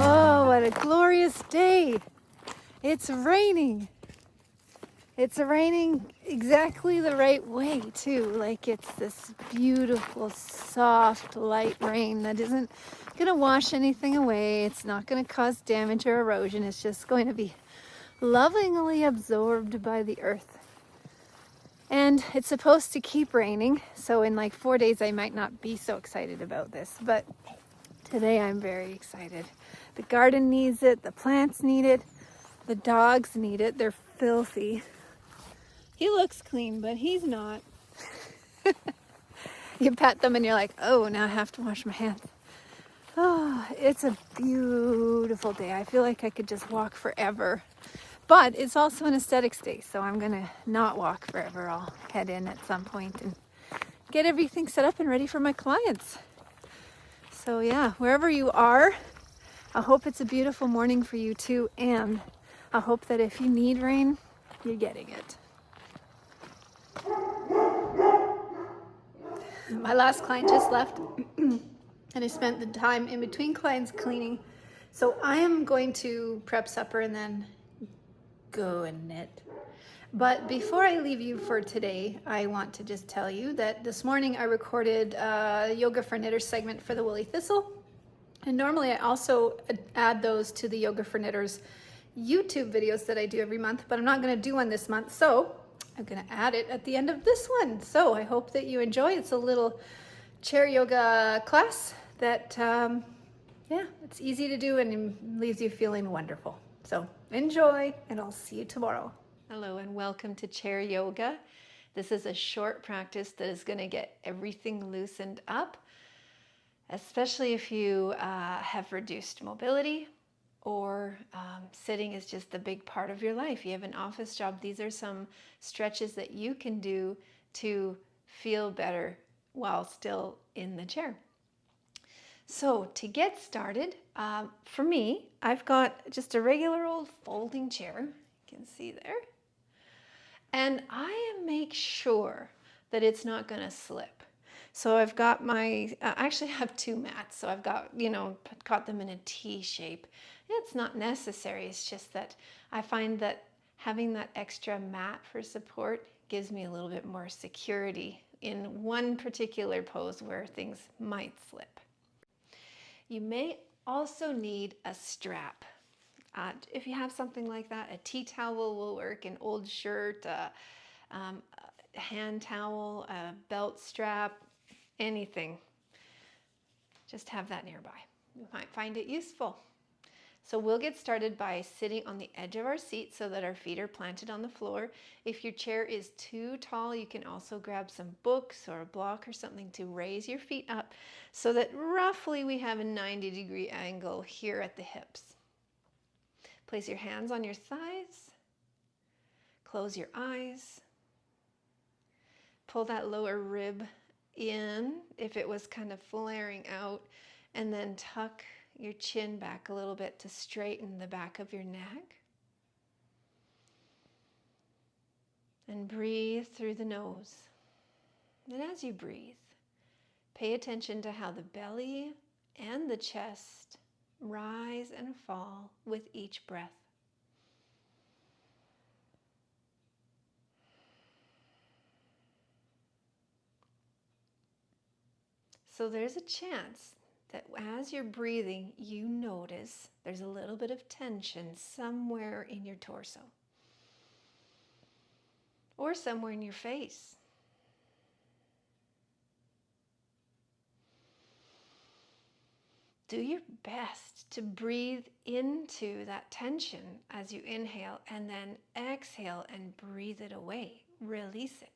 Oh, what a glorious day. It's raining. It's raining exactly the right way too. Like it's this beautiful, soft, light rain that isn't gonna wash anything away. It's not gonna cause damage or erosion. It's just going to be lovingly absorbed by the earth. And it's supposed to keep raining. So in like 4 days, I might not be so excited about this, but today I'm very excited. The garden needs it, the plants need it, the dogs need it. They're filthy. He looks clean, but he's not. You pet them and you're like, oh, now I have to wash my hands. Oh, it's a beautiful day. I feel like I could just walk forever. But it's also an aesthetics day, so I'm going to not walk forever. I'll head in at some point and get everything set up and ready for my clients. So yeah, wherever you are, I hope it's a beautiful morning for you too, and I hope that if you need rain, you're getting it. My last client just left and I spent the time in between clients cleaning. So I am going to prep supper and then go and knit. But before I leave you for today, I want to just tell you that this morning I recorded a Yoga for Knitters segment for the Woolly Thistle. And normally I also add those to the Yoga for Knitters YouTube videos that I do every month, but I'm not going to do one this month. So I'm going to add it at the end of this one. So I hope that you enjoy. It's a little chair yoga class that, yeah, it's easy to do and leaves you feeling wonderful. So enjoy, and I'll see you tomorrow. Hello and welcome to Chair Yoga. This is a short practice that is going to get everything loosened up, especially if you have reduced mobility or sitting is just a big part of your life. You have an office job. These are some stretches that you can do to feel better while still in the chair. So to get started, for me, I've got just a regular old folding chair. You can see there. And I make sure that it's not going to slip. So I've got my, I actually have two mats. So I've got, got them in a T shape. It's not necessary. It's just that I find that having that extra mat for support gives me a little bit more security in one particular pose where things might slip. You may also need a strap. If you have something like that, a tea towel will work, an old shirt, a hand towel, a belt strap, anything. Just have that nearby. You might find it useful. So we'll get started by sitting on the edge of our seat so that our feet are planted on the floor. If your chair is too tall, you can also grab some books or a block or something to raise your feet up so that roughly we have a 90-degree angle here at the hips. Place your hands on your thighs. Close your eyes. Pull that lower rib in if it was kind of flaring out, and then tuck your chin back a little bit to straighten the back of your neck. And breathe through the nose. And as you breathe, pay attention to how the belly and the chest rise and fall with each breath. So there's a chance that as you're breathing, you notice there's a little bit of tension somewhere in your torso or somewhere in your face. Do your best to breathe into that tension as you inhale, and then exhale and breathe it away. Release it.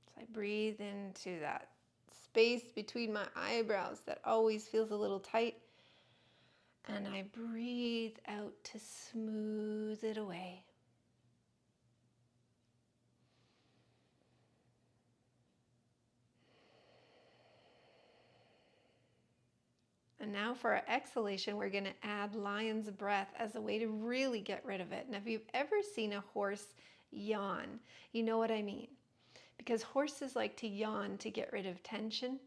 So I breathe into that space between my eyebrows that always feels a little tight. And I breathe out to smooth it away. And now for our exhalation, we're going to add lion's breath as a way to really get rid of it. And if you've ever seen a horse yawn, you know what I mean. Because horses like to yawn to get rid of tension.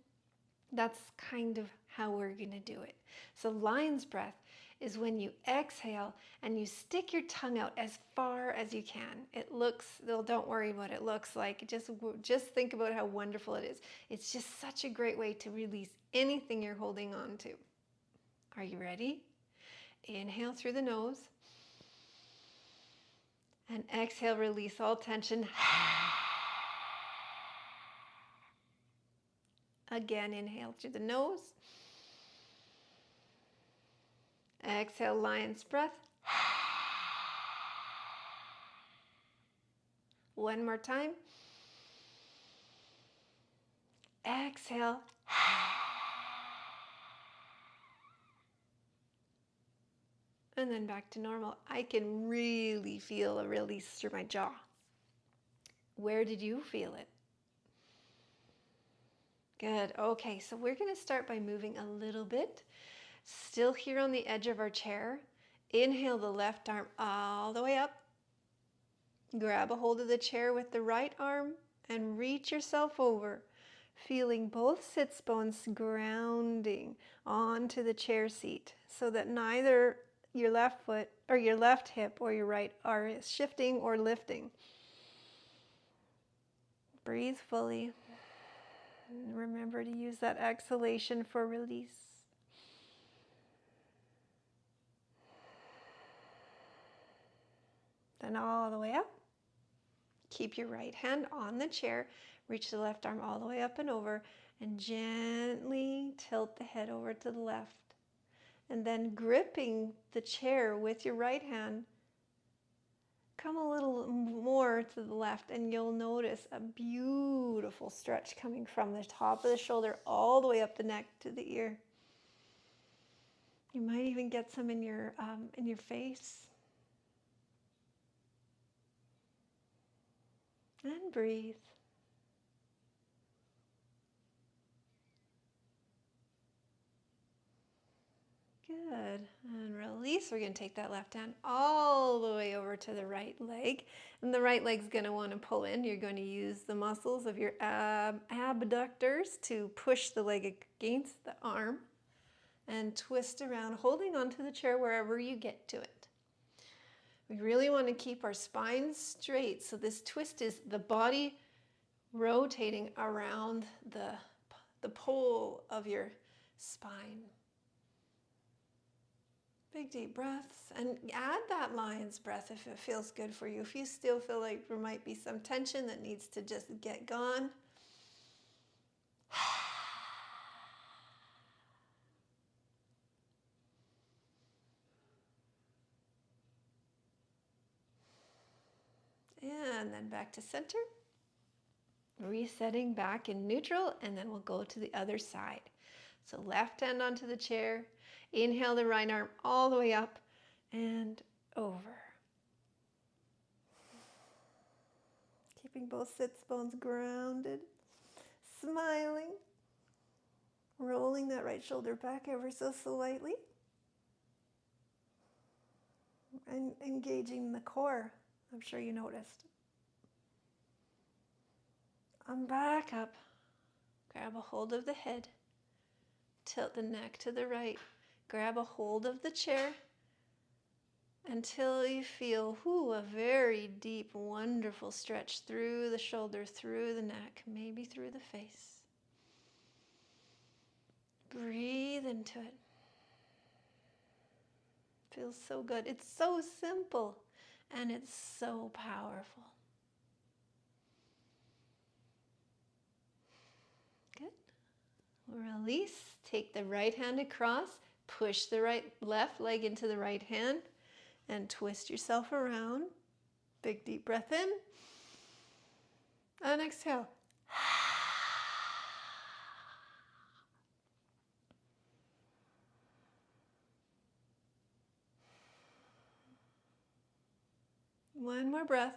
That's kind of how we're going to do it. So lion's breath is when you exhale and you stick your tongue out as far as you can. It looks, well, don't worry what it looks like. Just think about how wonderful it is. It's just such a great way to release anything you're holding on to. Are you ready? Inhale through the nose. And exhale, release all tension. Again, inhale through the nose. Exhale, lion's breath. One more time. Exhale. And then back to normal. I can really feel a release through my jaw. Where did you feel it? Good. Okay, so we're going to start by moving a little bit. Still here on the edge of our chair. Inhale the left arm all the way up. Grab a hold of the chair with the right arm and reach yourself over, feeling both sits bones grounding onto the chair seat so that neither your left foot or your left hip or your right are shifting or lifting. Breathe fully. Remember to use that exhalation for release. Then all the way up. Keep your right hand on the chair. Reach the left arm all the way up and over and gently tilt the head over to the left. And then gripping the chair with your right hand, come a little more to the left and you'll notice a beautiful stretch coming from the top of the shoulder all the way up the neck to the ear. You might even get some in your face. And breathe. Good. And release. We're going to take that left hand all the way over to the right leg. And the right leg's going to want to pull in. You're going to use the muscles of your abductors to push the leg against the arm and twist around, holding onto the chair wherever you get to it. We really want to keep our spine straight. So this twist is the body rotating around the pole of your spine. Big deep breaths, and add that lion's breath if it feels good for you. If you still feel like there might be some tension that needs to just get gone. And then back to center. Resetting back in neutral, and then we'll go to the other side. So left hand onto the chair. Inhale the right arm all the way up and over. Keeping both sits bones grounded. Smiling. Rolling that right shoulder back ever so slightly. And engaging the core. I'm sure you noticed. I'm back up. Grab a hold of the head. Tilt the neck to the right. Grab a hold of the chair. until you feel a very deep, wonderful stretch through the shoulder, through the neck, maybe through the face. Breathe into it. Feels so good. It's so simple and it's so powerful. Good. Release. Take the right hand across. Push the left leg into the right hand and twist yourself around. Big deep breath in. And exhale. One more breath.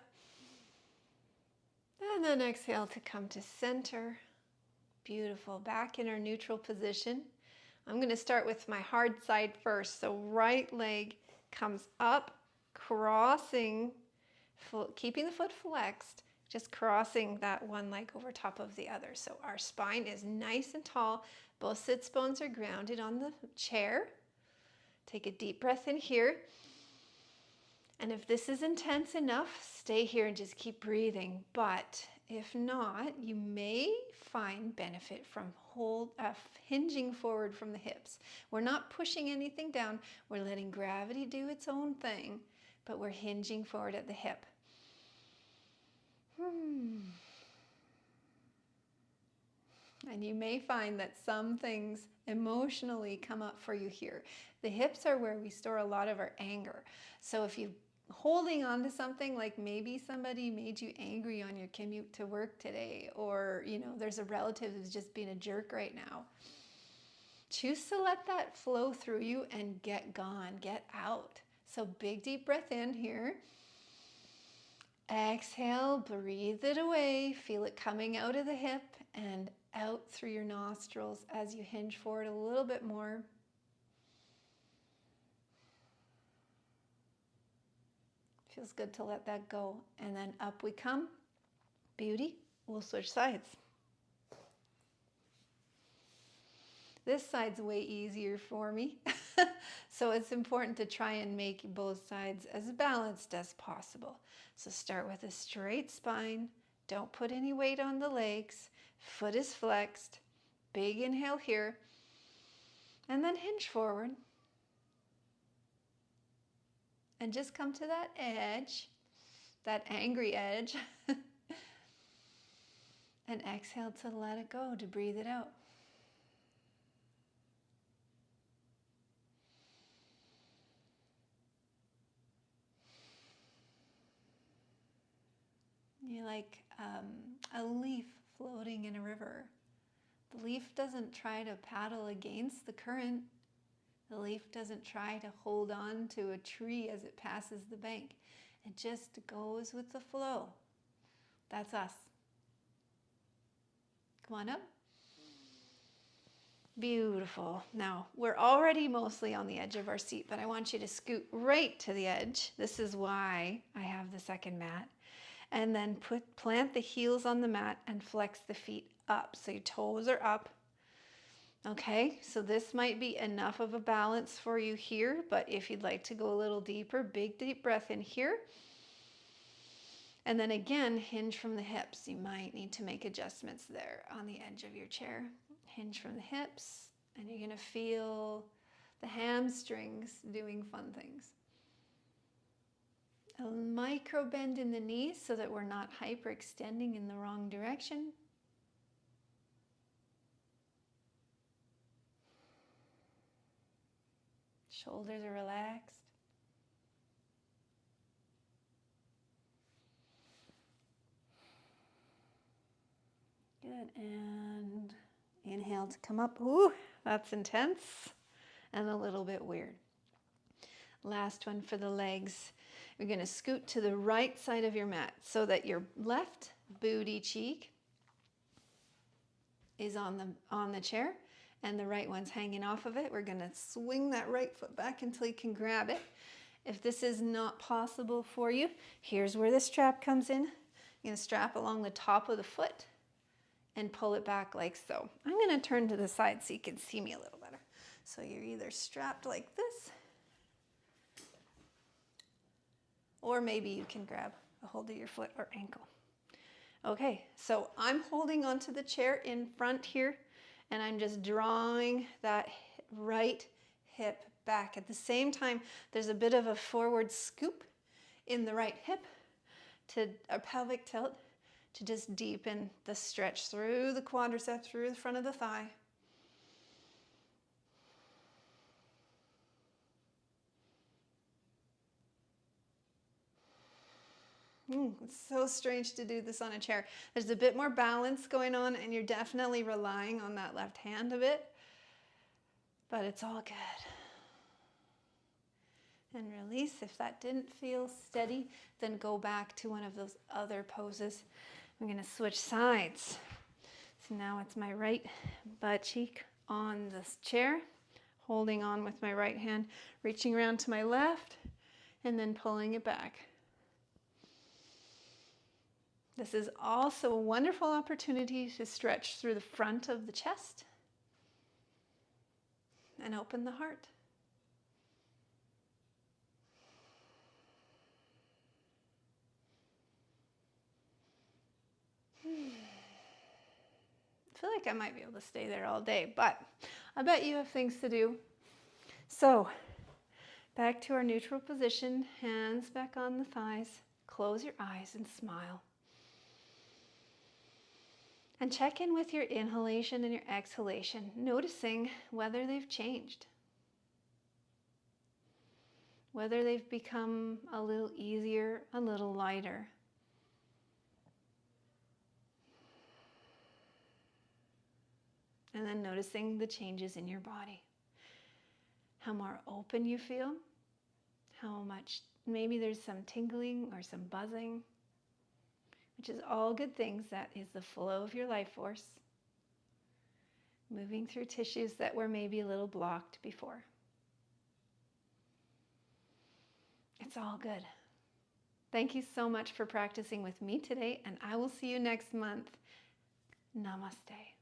And then exhale to come to center. Beautiful. Back in our neutral position. I'm going to start with my hard side first. So right leg comes up, crossing, keeping the foot flexed, just crossing that one leg over top of the other. So our spine is nice and tall. Both sits bones are grounded on the chair. Take a deep breath in here. And if this is intense enough, stay here and just keep breathing. But if not, you may find benefit from hinging forward from the hips. We're not pushing anything down. We're letting gravity do its own thing, but we're hinging forward at the hip. And you may find that some things emotionally come up for you here. The hips are where we store a lot of our anger. So if you're holding on to something, like maybe somebody made you angry on your commute to work today, or there's a relative who's just being a jerk right now, choose to let that flow through you and get gone, get out. So big deep breath in here. Exhale, breathe it away. Feel it coming out of the hip and out through your nostrils as you hinge forward a little bit more. Feels good to let that go. And then up we come. Beauty. We'll switch sides. This side's way easier for me. So it's important to try and make both sides as balanced as possible. So start with a straight spine. Don't put any weight on the legs. Foot is flexed. Big inhale here. And then hinge forward. And just come to that edge, that angry edge. And exhale to let it go, to breathe it out. You're like a leaf floating in a river. The leaf doesn't try to paddle against the current. The leaf doesn't try to hold on to a tree as it passes the bank. It just goes with the flow. That's us. Come on up. Beautiful. Now, we're already mostly on the edge of our seat, but I want you to scoot right to the edge. This is why I have the second mat. And then plant the heels on the mat and flex the feet up. So your toes are up. Okay, so this might be enough of a balance for you here, but if you'd like to go a little deeper, big deep breath in here. And then again, hinge from the hips. You might need to make adjustments there on the edge of your chair. Hinge from the hips, and you're going to feel the hamstrings doing fun things. A micro bend in the knees so that we're not hyperextending in the wrong direction. Shoulders are relaxed. Good, and inhale to come up. Ooh, that's intense and a little bit weird. Last one for the legs. You're going to scoot to the right side of your mat so that your left booty cheek is on the chair and the right one's hanging off of it. We're going to swing that right foot back until you can grab it. If this is not possible for you, here's where the strap comes in. You're going to strap along the top of the foot and pull it back like so. I'm going to turn to the side so you can see me a little better. So you're either strapped like this, or maybe you can grab a hold of your foot or ankle. Okay, so I'm holding onto the chair in front here, and I'm just drawing that right hip back. At the same time, there's a bit of a forward scoop in the right hip to a pelvic tilt to just deepen the stretch through the quadricep, through the front of the thigh. It's so strange to do this on a chair. There's a bit more balance going on, and you're definitely relying on that left hand a bit, but it's all good. And release. If that didn't feel steady, then go back to one of those other poses. I'm going to switch sides. So now it's my right butt cheek on this chair, holding on with my right hand, reaching around to my left, and then pulling it back. This is also a wonderful opportunity to stretch through the front of the chest and open the heart. I feel like I might be able to stay there all day, but I bet you have things to do. So, back to our neutral position, hands back on the thighs, close your eyes and smile. And check in with your inhalation and your exhalation, noticing whether they've changed, whether they've become a little easier, a little lighter. And then noticing the changes in your body. How more open you feel, how much, maybe there's some tingling or some buzzing, which is all good things. That is the flow of your life force, moving through tissues that were maybe a little blocked before. It's all good. Thank you so much for practicing with me today, and I will see you next month. Namaste.